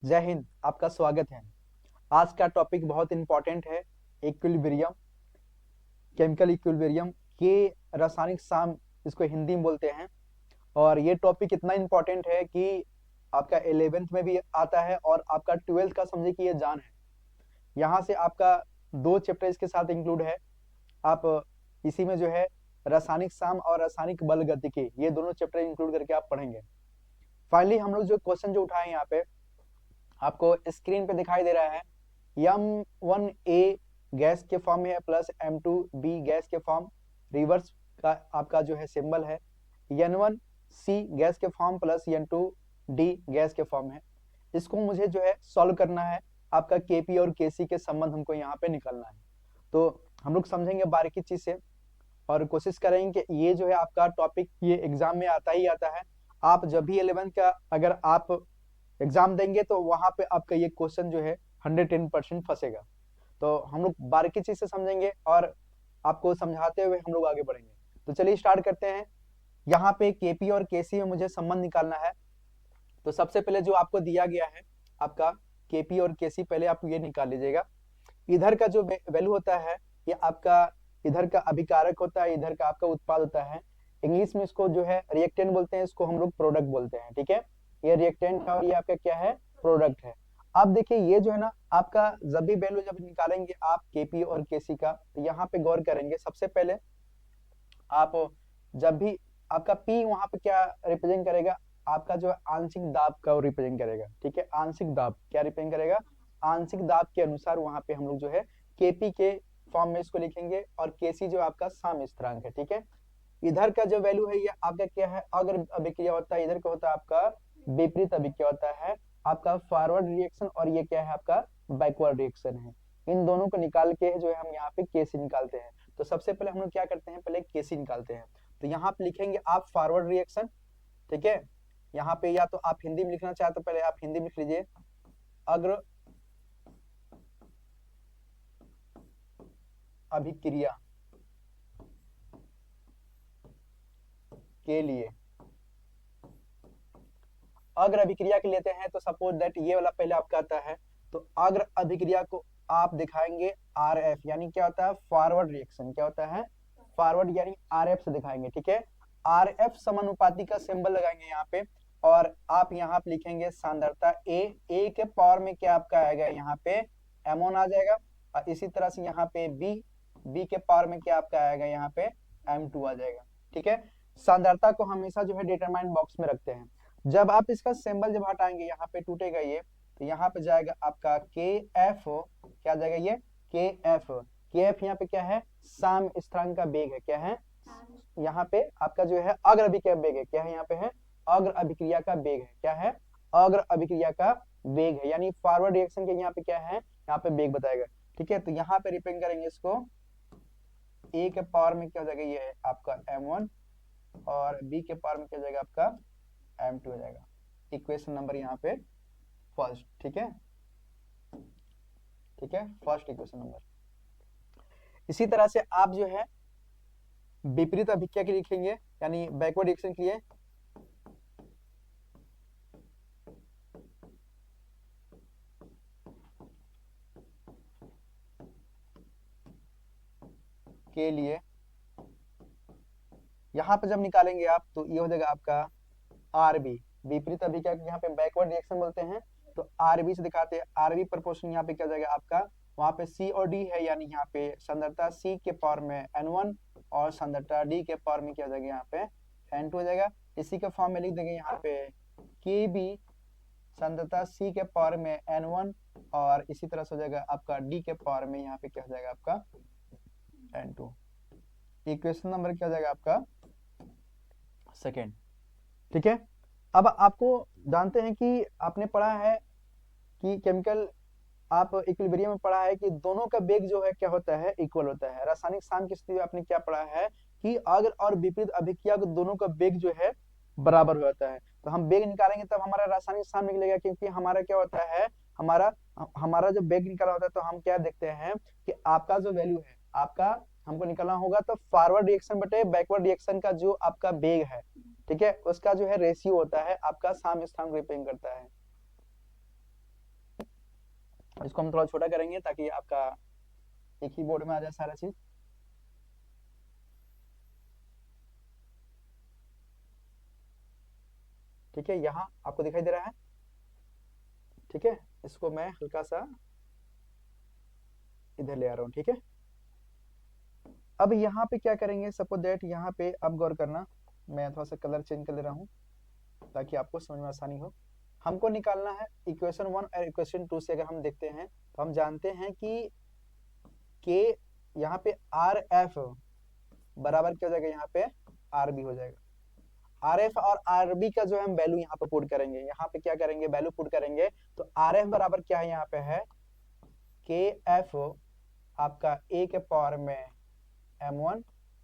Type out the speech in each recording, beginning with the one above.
जय हिंद। आपका स्वागत है। आज का टॉपिक बहुत इंपॉर्टेंट है। इक्विलिब्रियम, केमिकल इक्विलिब्रियम के रासायनिक साम, इसको हिंदी में बोलते हैं। और ये टॉपिक इतना इंपॉर्टेंट है कि आपका 11th में भी आता है और आपका 12th का समझे कि ये जान है। यहाँ से आपका 2 चैप्टर इसके साथ इंक्लूड है। आप इसी में जो है रासायनिक साम और रासायनिक बल गतिकी, ये दोनों चैप्टर इंक्लूड करके आप पढ़ेंगे। फाइनली हम लोग जो क्वेश्चन जो उठाए यहाँ पे आपको स्क्रीन पे दिखाई दे रहा है। M1A गैस के फॉर्म में है प्लस M2B गैस के फॉर्म, रिवर्स का आपका जो है सिंबल है। N1C गैस के फॉर्म प्लस N2D गैस के फॉर्म है। इसको मुझे जो है सॉल्व करना है। आपका Kp और Kc के संबंध हमको यहाँ पे निकालना है। तो हम लोग समझेंगे बारीकी चीज से और कोशिश करेंगे कि ये जो है आपका टॉपिक ये एग्जाम में आता ही आता है। आप जब भी 11th का अगर आप एग्जाम देंगे तो वहां पे आपका ये क्वेश्चन जो है 110% फंसेगा। तो हम लोग बारीकी चीज से समझेंगे और आपको समझाते हुए हम लोग आगे बढ़ेंगे। तो चलिए स्टार्ट करते हैं। यहाँ पे केपी और केसी में मुझे संबंध निकालना है। तो सबसे पहले जो आपको दिया गया है आपका केपी और केसी, पहले आप ये निकाल लीजिएगा। इधर का जो वैल्यू होता है ये आपका इधर का अभिकारक होता है, इधर का आपका उत्पाद होता है। इंग्लिश में इसको जो है रिएक्टेंट बोलते हैं, इसको हम लोग प्रोडक्ट बोलते हैं। ठीक है, ये रिएक्टेंट है और ये आपका क्या है, प्रोडक्ट है। अब देखिए ये जो है ना आपका जब भी वैल्यू जब निकालेंगे आप केपी और केसी का, तो यहाँ पे गौर करेंगे। सबसे पहले आप जब भी आपका पी वहां पे क्या रिप्रेजेंट करेगा, आपका जो आंशिक दाब का रिप्रेजेंट करेगा। ठीक है, आंशिक दाब क्या रिप्रेजेंट करेगा, आंशिक दाब के अनुसार वहां पे हम लोग जो है केपी के फॉर्म में इसको लिखेंगे और केसी जो आपका साम स्थिरांक है। ठीक है, इधर का जो वैल्यू है ये आपका क्या है, अग्र अभिक्रिया होता है। इधर का होता है आपका विपरीत अभिक्रिया होता है, आपका फॉरवर्ड रिएक्शन, और ये क्या है आपका बैकवर्ड रिएक्शन है। इन दोनों को निकाल के जो है हम यहाँ पे केसी निकालते हैं। तो सबसे पहले हम लोग क्या करते हैं, पहले केसी निकालते हैं। तो यहाँ पे लिखेंगे आप फॉरवर्ड रिएक्शन। ठीक है, यहाँ पे या तो आप हिंदी में लिखना चाहे तो पहले आप हिंदी में लिख लीजिए, अग्र अभिक्रिया के लिए, अग्र अभिक्रिया के लेते हैं। तो सपोज दैट ये वाला पहले आपका आता है। तो अग्र अभिक्रिया को आप दिखाएंगे आर एफ, यानी क्या होता है, फॉरवर्ड रिएक्शन। क्या होता है, फॉरवर्ड, यानी आर एफ से दिखाएंगे। ठीक है, आर एफ समानुपाती का सिंबल लगाएंगे यहाँ पे और आप यहाँ पे लिखेंगे सांद्रता ए के पावर में क्या आपका आएगा, यहाँ पे एमोन आ जाएगा। और इसी तरह से यहाँ पे बी के पावर में क्या आपका आएगा, यहाँ पे M2 आ जाएगा। ठीक है, सांद्रता को हमेशा जो है डिटरमाइन बॉक्स में रखते हैं। जब आप इसका सिंबल जब हटाएंगे यहाँ पे टूटेगा ये, तो यहाँ पे जाएगा आपका के एफ, क्या जाएगा ये के एफ यहाँ पे क्या है, साम स्थिरांक का वेग है। क्या है, यहाँ पे आपका जो है अग्र अभिक्रिया वेग है। क्या है, यहाँ पे है अग्र अभिक्रिया का वेग है। क्या है, अग्र अभिक्रिया का वेग है, यानी फॉरवर्ड रिएक्शन के यहाँ पे क्या है, यहाँ पे वेग बताएगा। ठीक है, तो यहाँ पे रिप्रेजेंट करेंगे इसको, ए के पावर में क्या हो जाएगा, ये है आपका M1 और बी के पावर में क्या हो जाएगा आपका M2 हो जाएगा। इक्वेशन नंबर यहाँ पे फर्स्ट। ठीक है, ठीक है, फर्स्ट इक्वेशन नंबर। इसी तरह से आप जो है विपरीत अभिक्रिया के लिखेंगे, यानी बैकवर्ड रिएक्शन के लिए यहाँ पे जब निकालेंगे आप तो ये हो जाएगा आपका आरबी। विपरीत अभिक्रिया को यहाँ पे बैकवर्ड रिएक्शन बोलते हैं। तो आरबी से दिखाते हैं, आरबी प्रोपोर्शन यहाँ पे क्या हो जाएगा आपका, वहां पे सी और डी है, यानी यहाँ पे सांद्रता सी के पावर में N1 और सांद्रता डी के पावर में क्या हो जाएगा, यहाँ पे N2 हो जाएगा। इसी के फॉर्म में लिख देंगे यहाँ पे के बी सांद्रता सी के पावर में N1 और इसी तरह से हो जाएगा आपका डी के पावर में यहाँ पे क्या हो जाएगा आपका N2। इक्वेशन नंबर क्या हो जाएगा आपका सेकेंड। ठीक है, अब आपको जानते हैं कि आपने पढ़ा है कि केमिकल, आप इक्विलिब्रियम में पढ़ा है कि दोनों का वेग जो है क्या होता है, इक्वल होता है। रासायनिक साम की स्थिति में आपने क्या पढ़ा है कि अग्र और विपरीत अभिक्रिया को दोनों का वेग जो है बराबर होता है। तो हम वेग निकालेंगे तब हमारा रासायनिक साम निकलेगा, क्योंकि हमारा क्या होता है, हमारा हमारा जब वेग निकाला होता है तो हम क्या देखते हैं कि आपका जो वैल्यू है आपका हमको निकालना होगा, तो फॉरवर्ड रिएक्शन बटे बैकवर्ड रिएक्शन का जो आपका वेग है, ठीक है, उसका जो है रेशियो होता है आपका साम स्थान रिप्रेजेंट करता है। इसको हम थोड़ा छोटा करेंगे ताकि आपका एक ही बोर्ड में आ जाए सारा चीज। ठीक है, यहाँ आपको दिखाई दे रहा है। ठीक है, इसको मैं हल्का सा इधर ले आ रहा हूँ। ठीक है, अब यहाँ पे क्या करेंगे, सपोज दैट यहाँ पे अब गौर करना, मैं थोड़ा सा कलर चेंज कर ले रहा हूँ ताकि आपको समझ में आसानी हो। हमको निकालना है इक्वेशन 1 और इक्वेशन 2 से अगर हम देखते हैं तो हम जानते हैं कि के यहाँ पे आर एफ बराबर क्या हो जाएगा, यहाँ पे आर बी हो जाएगा। आर एफ और आर बी का जो है हम वैल्यू यहाँ पे पुट करेंगे, यहाँ पे क्या करेंगे, वैल्यू पुट करेंगे। तो आर एफ बराबर क्या है, यहाँ पे है के एफ आपका ए के पावर में m1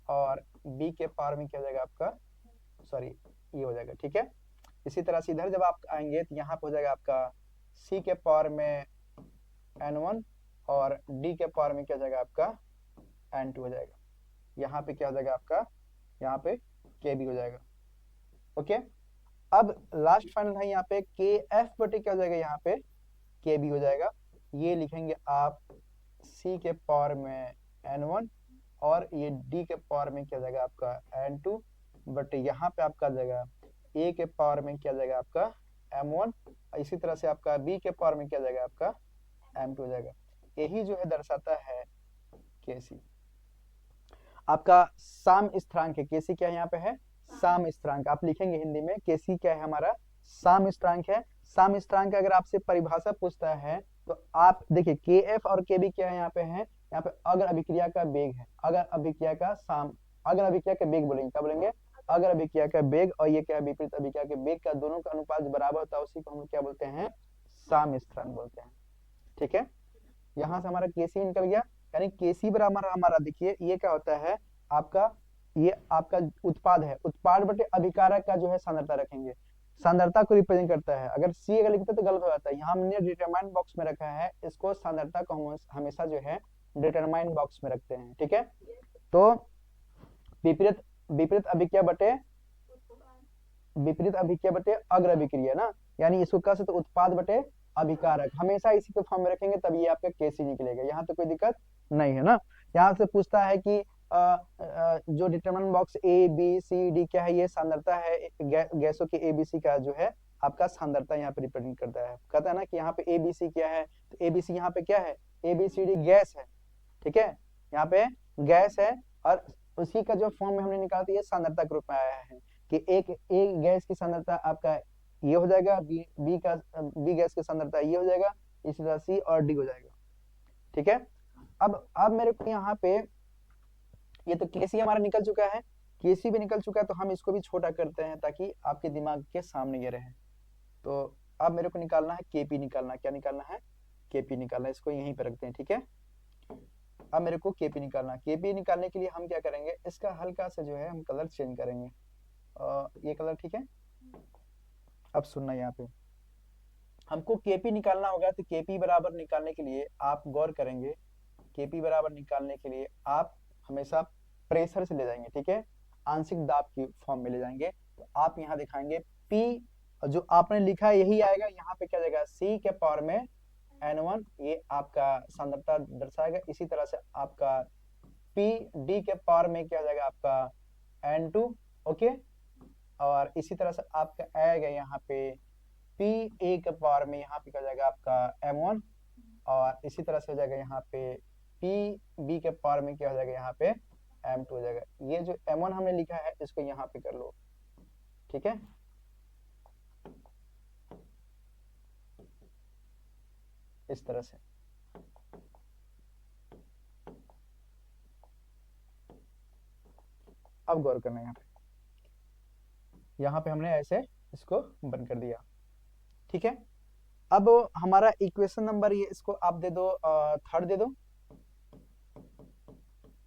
और b के पावर में क्या हो जाएगा आपका, सॉरी ये हो जाएगा। ठीक है, इसी तरह से इधर जब आप आएंगे तो यहाँ पे हो जाएगा आपका c के पावर में n1 और d के पावर में क्या हो जाएगा आपका n2 हो जाएगा। यहाँ पे क्या हो जाएगा आपका, यहाँ पे kb हो जाएगा। ओके, अब लास्ट फाइनल है यहाँ पे के एफ बटे क्या हो जाएगा, यहाँ पे kb हो जाएगा। ये लिखेंगे आप c के पावर में n1 और ये d के पावर में क्या जाएगा आपका n2 बट यहाँ पे आपका जाएगा a के पावर में क्या जाएगा आपका m1, इसी तरह से आपका b के पावर में क्या जाएगा आपका m2 हो जाएगा। यही जो है दर्शाता है kc, आपका साम स्थिरांक है। kc क्या है, यहाँ पे है साम स्थिरांक, आप लिखेंगे हिंदी में kc क्या है, हमारा साम स्थिरांक है। साम स्थिरांक अगर आपसे परिभाषा पूछता है तो आप देखिए kf और kb क्या है, यहाँ पे है, यहाँ पे अगर अभिक्रिया का वेग है, अगर अभिक्रिया का साम, अगर अभिक्रिया का वेग बोलेंगे, क्या बोलेंगे, अगर अभिक्रिया का वेग, और ये क्या है विपरीत अभिक्रिया के वेग का दोनों का अनुपात बराबर होता है, उसी को हम क्या बोलते हैं, साम स्थिरांक बोलते हैं। ठीक है, यहाँ से हमारा केसी निकल गया, यानी केसी बराबर हमारा देखिए ये क्या होता है आपका, ये आपका उत्पाद है, उत्पाद बटे अभिकारक का जो है सांद्रता रखेंगे, सांद्रता को रिप्रेजेंट करता है। अगर सी अगर लिखते तो गलत हो जाता है, यहाँ हमने डिटरमाइन बॉक्स में रखा है, इसको सांद्रता को हम हमेशा जो है डिटरमाइन बॉक्स में रखते हैं। ठीक है, तो विपरीत विपरीत अभिक्रिया बटे अग्र अभिक्रिया ना, यानी इसको कह सकते उत्पाद बटे अभिकारक, हमेशा इसी के फॉर्म में रखेंगे तब ये आपका केसी निकलेगा। यहाँ तो कोई दिक्कत नहीं है ना। यहाँ से पूछता है कि जो determinant box A B C D क्या है, ये सांद्रता है गैसों के एबीसी का जो है आपका सांद्रता यहाँ पे रिप्रेजेंट करता है। कहता है ना कि यहाँ पे एबीसी क्या है, तो एबीसी यहाँ पे क्या है, एबीसीडी गैस है। ठीक है, यहाँ पे गैस है और उसी का जो फॉर्म में हमने निकाला था ये सांद्रता के रूप में आया है कि एक गैस की सांद्रता आपका ये हो जाएगा, बी गैस की सांद्रता ये हो जाएगा, इसी तरह सी और डी हो जाएगा। ठीक है, अब मेरे को यहाँ पे ये तो केसी हमारा निकल चुका है, केसी भी निकल चुका है, तो हम इसको भी छोटा करते हैं ताकि आपके दिमाग के सामने ये रहे। तो अब मेरे को निकालना है केपी, निकालना क्या निकालना है, केपी निकालना, इसको यहीं पे रखते हैं। ठीक है, अब मेरे को केपी निकालना, केपी निकालने के लिए हम क्या करेंगे, इसका हल्का से जो है हम कलर चेंज करेंगे, ये कलर। ठीक है, अब सुनना, यहाँ पे हमको केपी निकालना होगा, तो केपी बराबर निकालने के लिए आप गौर करेंगे, केपी बराबर निकालने के लिए आप हमेशा प्रेशर से ले जाएंगे। ठीक है, आंशिक दाब की फॉर्म में ले जाएंगे, तो आप यहाँ दिखाएंगे P जो आपने लिखा है यही आएगा, यहाँ पे क्या जाएगा C के पावर में N1, ये आपका सांद्रता दर्शाएगा। इसी तरह से आपका P D के पावर में क्या जाएगा आपका N2। ओके, और इसी तरह से आपका आएगा यहाँ पे P A के पावर में, यहाँ पे क्या जाएगा आपका M1, और इसी तरह से हो जाएगा यहाँ पे P B के पावर में क्या हो जाएगा यहाँ पे M2 हो जाएगा। ये जो M1 हमने लिखा है इसको यहाँ पे कर लो। ठीक है, इस तरह से अब गौर करना, यहाँ पे हमने ऐसे इसको बंद कर दिया। ठीक है, अब हमारा इक्वेशन नंबर ये इसको आप दे दो, थर्ड दे दो,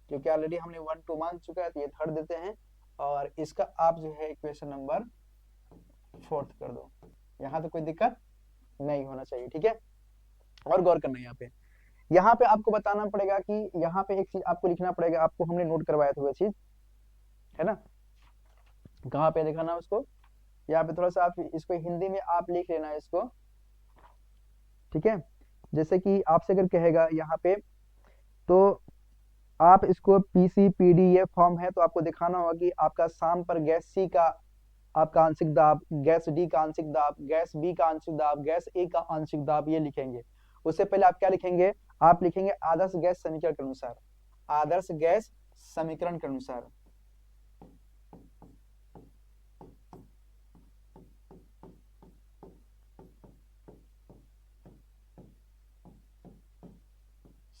क्योंकि ऑलरेडी हमने 1 2 मान चुका है, तो ये थर्ड देते हैं, और इसका आप जो है इक्वेशन नंबर फोर्थ कर दो। यहाँ तो कोई दिक्कत नहीं होना चाहिए। ठीक है, और गौर करना यहाँ पे आपको बताना पड़ेगा कि यहाँ पे एक चीज आपको लिखना पड़ेगा, आपको हमने नोट करवाया था वो चीज है ना, कहाँ पे दिखाना उसको, यहाँ पे थोड़ा सा आप इसको हिंदी में आप लिख लेना इसको। ठीक है, जैसे कि आपसे अगर कहेगा यहाँ पे, तो आप इसको पीसी पीडी ये फॉर्म है, तो आपको दिखाना होगा कि आपका शाम पर गैस सी का आपका आंशिक दाब, गैस डी का आंशिक दाब, गैस बी का आंशिक दाब, गैस ए का आंशिक दाब, ये लिखेंगे। उससे पहले आप क्या लिखेंगे, आप लिखेंगे आदर्श गैस समीकरण के अनुसार, आदर्श गैस समीकरण के अनुसार।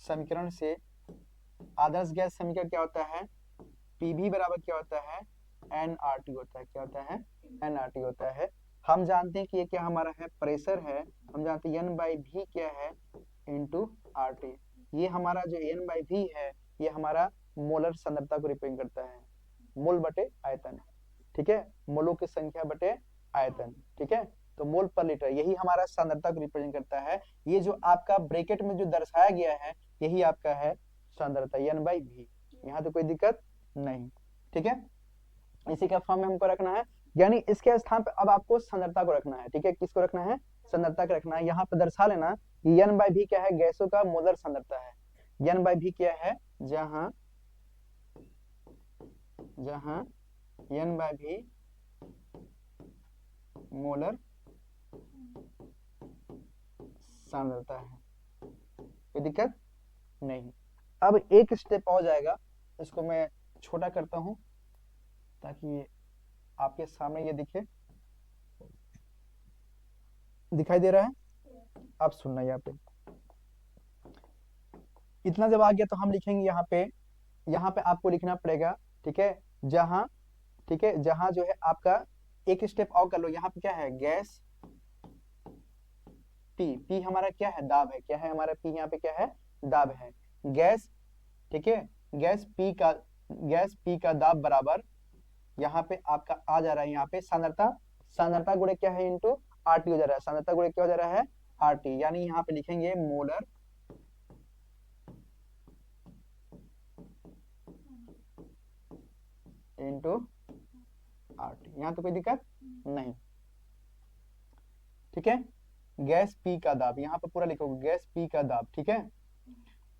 समीकरण से आदर्श गैस समीकरण क्या होता है, पीवी बराबर क्या होता है, एनआरटी होता है। क्या होता है, एनआरटी होता है। हम जानते हैं कि ये क्या हमारा है, प्रेशर है। हम जानते हैं एन बाई भी क्या है, इंटू आर टी। ये हमारा जो एन बाई भी है, ये हमारा मोलर सांद्रता को रिप्रेजेंट करता है, मोल बटे आयतन। ठीक है, मोलों की संख्या बटे आयतन। ठीक है, तो मोल पर लीटर यही हमारा सांद्रता को रिप्रेजेंट करता है। ये जो आपका ब्रैकेट में जो दर्शाया गया है, यही आपका है सांद्रता एन बाई भी। यहाँ तो कोई दिक्कत नहीं। ठीक है, इसी का फॉर्म में हमको रखना है, यानी इसके स्थान पे अब आपको सांद्रता को रखना है। ठीक है, किसको रखना है, सांद्रता को रखना है। यहाँ पे दर्शा लेना कि एन बाई भी क्या है, गैसों का मोलर सांद्रता है। एन बाई भी क्या है, जहां जहां एन बाई भी मोलर सांद्रता है, कोई दिक्कत नहीं। अब एक स्टेप हो जाएगा, इसको मैं छोटा करता हूं ताकि आपके सामने ये दिखे, दिखाई दे रहा है। आप सुनना यहाँ पे, इतना जब आ गया तो हम लिखेंगे यहाँ पे आपको लिखना पड़ेगा। ठीक है, जहां, ठीक है, जहां जो है आपका एक स्टेप और कर लो। यहाँ पे क्या है, गैस पी, पी हमारा क्या है, दाब है। क्या है हमारा पी, यहाँ पे क्या है, दाब है। गैस, ठीक है, गैस पी का, गैस पी का दाब बराबर, यहाँ पे आपका आ जा रहा है, यहाँ पे सांद्रता, सांद्रता गुणे क्या है, इंटू आरटी हो जा रहा है। सांद्रता गुणे क्या हो जा रहा है, आरटी। यानी यहाँ पे लिखेंगे मोलर इंटू आरटी। यहाँ तो कोई दिक्कत नहीं। ठीक है, गैस पी का दाब यहाँ पे पूरा लिखोगे, गैस पी का दाब। ठीक है,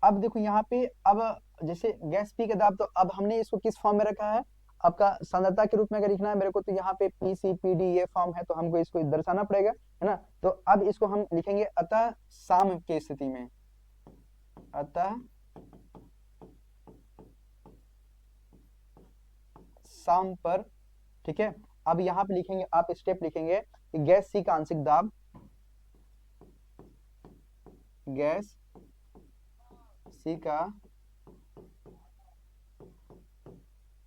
अब देखो यहाँ पे, अब जैसे गैस पी का दाब, तो अब हमने इसको किस फॉर्म में रखा है, आपका सांद्रता के रूप में अगर लिखना है मेरे को, तो यहाँ पे पी सी पी डी ये फॉर्म है, तो हमको इसको दर्शाना पड़ेगा, है ना। तो अब इसको हम लिखेंगे अतः साम की स्थिति में, अतः साम पर। ठीक है, अब यहाँ पे लिखेंगे, आप स्टेप लिखेंगे कि गैस सी का आंशिक दाब, गैस सी का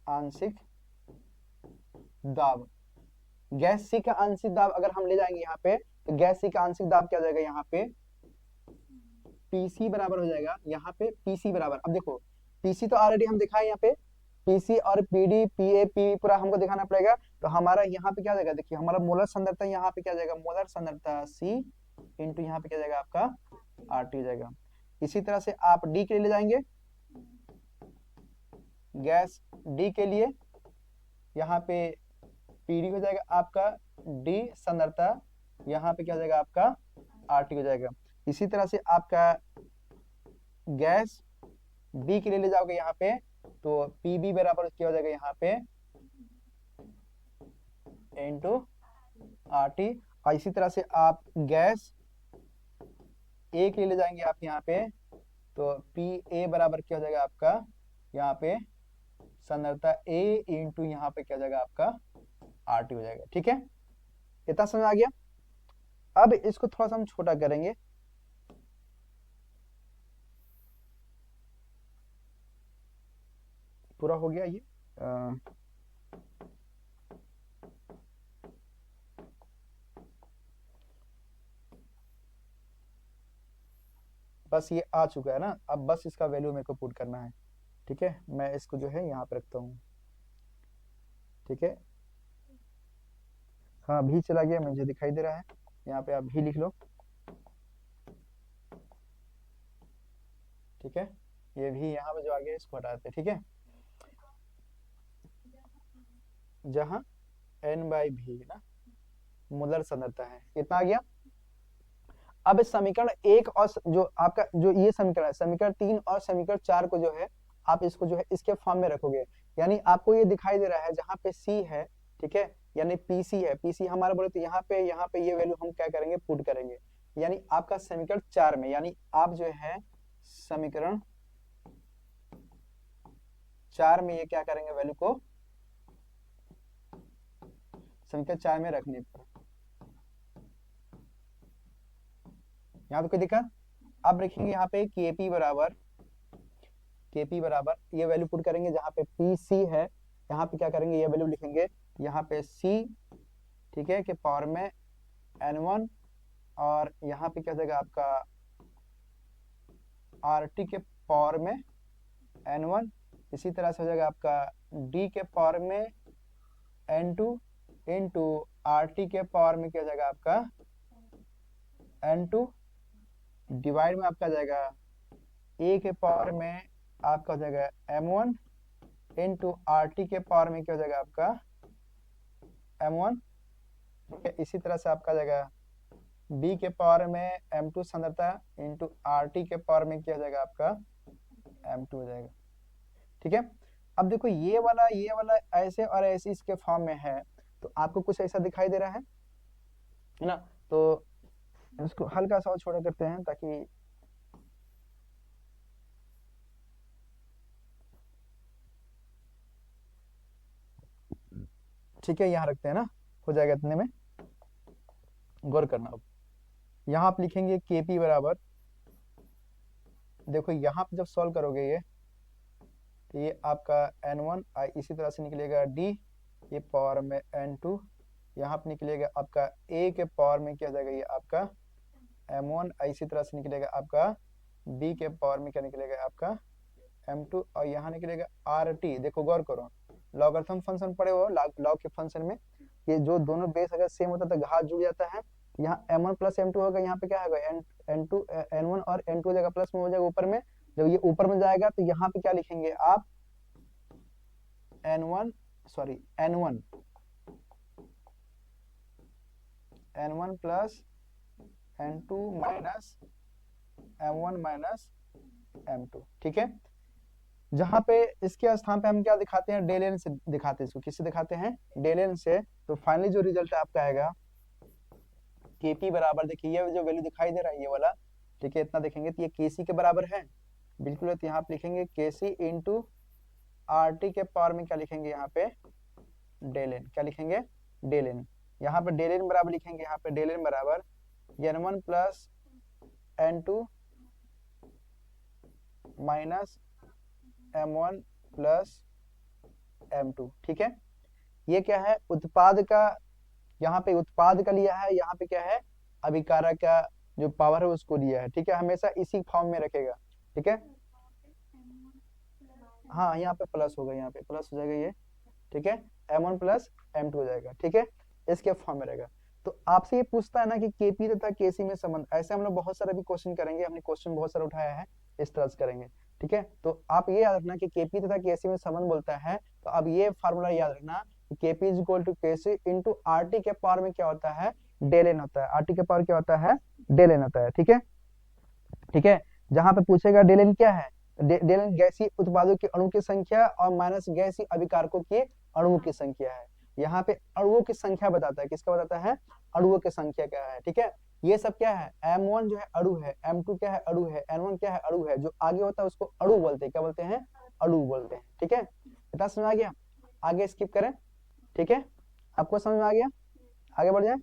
आंशिक दाब, गैस सी का आंशिक दाब अगर हम ले जाएंगे यहाँ पे, तो गैस सी का आंशिक दाब क्या हो जाएगा, यहाँ पे पीसी बराबर हो जाएगा, यहाँ पे पीसी बराबर। अब देखो पीसी तो ऑलरेडी हम दिखाए, यहाँ पे पीसी और पीडी पीए पी पूरा हमको दिखाना पड़ेगा। तो हमारा यहाँ पे क्या हो जाएगा, देखिए हमारा मोलर सांद्रता यहाँ पे क्या हो जाएगा, मोलर सांद्रता सी इंटू यहाँ पे क्या जाएगा आपका आरटी हो जाएगा। इसी तरह से आप डी के लिए ले जाएंगे, गैस डी के लिए यहाँ पे पीडी हो जाएगा आपका डी सांद्रता, यहाँ पे क्या हो जाएगा आपका आरटी हो जाएगा। इसी तरह से आपका गैस बी के लिए ले जाओगे यहाँ पे, तो पीबी बराबर क्या हो जाएगा यहाँ पे इंटू आरटी। और इसी तरह से आप गैस ए के लिए ले जाएंगे आप यहाँ पे, तो पी ए बराबर क्या हो जाएगा आपका यहाँ पे सांद्रता ए इंटू यहाँ पे क्या हो जाएगा आपका आरटी हो जाएगा। ठीक है, इतना समझ आ गया। अब इसको थोड़ा सा हम छोटा करेंगे, पूरा हो गया ये। बस ये आ चुका है ना, अब बस इसका वैल्यू मेरे को पुट करना है। ठीक है, मैं इसको जो है यहाँ पे रखता हूँ। ठीक है, हाँ भी चला गया, मुझे दिखाई दे रहा है, यहाँ पे आप भी लिख लो। ठीक है, ये भी यहाँ पे जो आ गया इसको हटाते हैं। ठीक है, जहाँ एन बाई भी ना मोलर सांद्रता है, कितना आ गया। अब इस समीकरण एक और जो आपका जो ये समीकरण है, समीकरण 3 और समीकरण 4 को जो है आप इसको जो है इसके फॉर्म में रखोगे। यानी आपको ये दिखाई दे रहा है जहां पे सी है, ठीक है, यानी पीसी है, पीसी हमारा बोले तो यहाँ पे ये वैल्यू हम क्या करेंगे, पुट करेंगे। यानी आपका समीकरण 4 में, यानी आप जो है समीकरण 4 में ये क्या करेंगे, वैल्यू को समीकरण 4 में रखने पर यहाँ पे कोई दिक्कत। अब लिखेंगे यहाँ पे केपी बराबर ये वैल्यू पुट करेंगे जहाँ पे पी सी है, यहाँ पे क्या करेंगे, ये वैल्यू लिखेंगे यहाँ पे सी, ठीक है, के पावर में n1, और यहाँ पे क्या हो जाएगा आपका RT के पावर में n1, इसी तरह से हो जाएगा आपका D के पावर में n2 इंटू RT के पावर में क्या हो जाएगा आपका n2, डिवाइड में आपका जाएगा A के पावर में आपका हो जाएगा m1 इंटू RT के पावर में क्या हो जाएगा आपका m1, ठीक है। इसी तरह से आपका जाएगा B के पावर में m2 सांद्रता इंटू RT के पावर में क्या हो जाएगा आपका m2 हो जाएगा, ठीक है। अब देखो ये वाला ऐसे और ऐसे इसके फॉर्म में है, तो आपको कुछ ऐसा दिखाई दे रहा है ना। तो इसको हल्का सा और छोटा करते हैं ताकि ठीक है, यहाँ रखते हैं ना, हो जाएगा इतने में, गौर करना। अब यहाँ आप लिखेंगे केपी बराबर, देखो यहाँ पे जब सॉल्व करोगे ये, तो ये आपका n1 इसी तरह से निकलेगा d, ये पावर में n2, यहाँ पे निकलेगा आपका a के पावर में क्या हो जाएगा, ये आपका m1, इसी तरह से निकलेगा आपका b के पावर में क्या निकलेगा आपका m2, और यहाँ निकलेगा RT। देखो गौर करो, लॉगरिथम फंक्शन पढ़े हो, लॉग के फंक्शन में ये जो दोनों बेस अगर सेम होता तो घात जुड़ जाता है, यहाँ m1 प्लस m2 होगा, यहाँ पे क्या होगा n2 n1 और n2 हो जाएगा, प्लस में हो जाएगा ऊपर में। जब ये ऊपर में जाएगा तो यहाँ पे क्या लिखेंगे आप n1 plus n2 minus m1 minus m2, ठीक है। जहां पे इसके स्थान पे हम क्या दिखाते हैं, डेल एन से दिखाते हैं, इसको किससे दिखाते हैं, डेल एन से। तो फाइनली जो रिजल्ट आपका आएगा केपी बराबर, देखिए ये जो वैल्यू दिखाई दे रहा है ये वाला, ठीक है, इतना देखेंगे तो ये केसी के बराबर है, बिल्कुल। तो यहाँ पे लिखेंगे केसी इंटू RT के पावर में क्या लिखेंगे यहाँ पे डेल एन, क्या लिखेंगे डेल एन। यहाँ पे डेल एन बराबर लिखेंगे, यहाँ पे डेल एन बराबर n1 plus n2 minus m1 plus m2, ठीक है। ये क्या है, उत्पाद का, यहाँ पे उत्पाद का लिया है, यहाँ पे क्या है अभिकारक का जो पावर है उसको लिया है, ठीक है। हमेशा इसी फॉर्म में रखेगा, ठीक है। हाँ यहाँ पे प्लस होगा, यहाँ पे प्लस हो जाएगा ये, ठीक है, m1 प्लस m2 हो जाएगा, ठीक है, इसके फॉर्म में रहेगा। तो आपसे ये पूछता है ना कि केपी तथा केसी में संबंध, ऐसे हम लोग बहुत सारे भी क्वेश्चन करेंगे, हमने क्वेश्चन बहुत सारा उठाया है, इस तरह से करेंगे, ठीक है। तो आप ये याद रखना कि केपी तथा केसी में संबंध बोलता है, तो अब ये फार्मूला याद रखना कि KP is equal to KC into RT के पावर में क्या होता है, डेल एन होता है, RT के पावर क्या होता है, डेल एन होता है, ठीक है, ठीक है। जहां पे पूछेगा डेल एन क्या है, डेल एन गैसीय उत्पादों की अणु की संख्या और माइनस गैसीय अभिकारकों की अणुओं की संख्या है। यहाँ पे अणुओं की संख्या बताता है, किसका बताता है, अणुओं की संख्या क्या है, ठीक है। ये सब क्या है, m1 जो है अणु है, m2 क्या है अणु है, n1 क्या है अणु है, जो आगे होता है उसको अणु बोलते हैं, क्या बोलते हैं, अणु बोलते हैं, ठीक है। इतना समझ आ गया, आगे स्किप करें, ठीक है, आपको समझ में आ गया, आगे बढ़ जाए।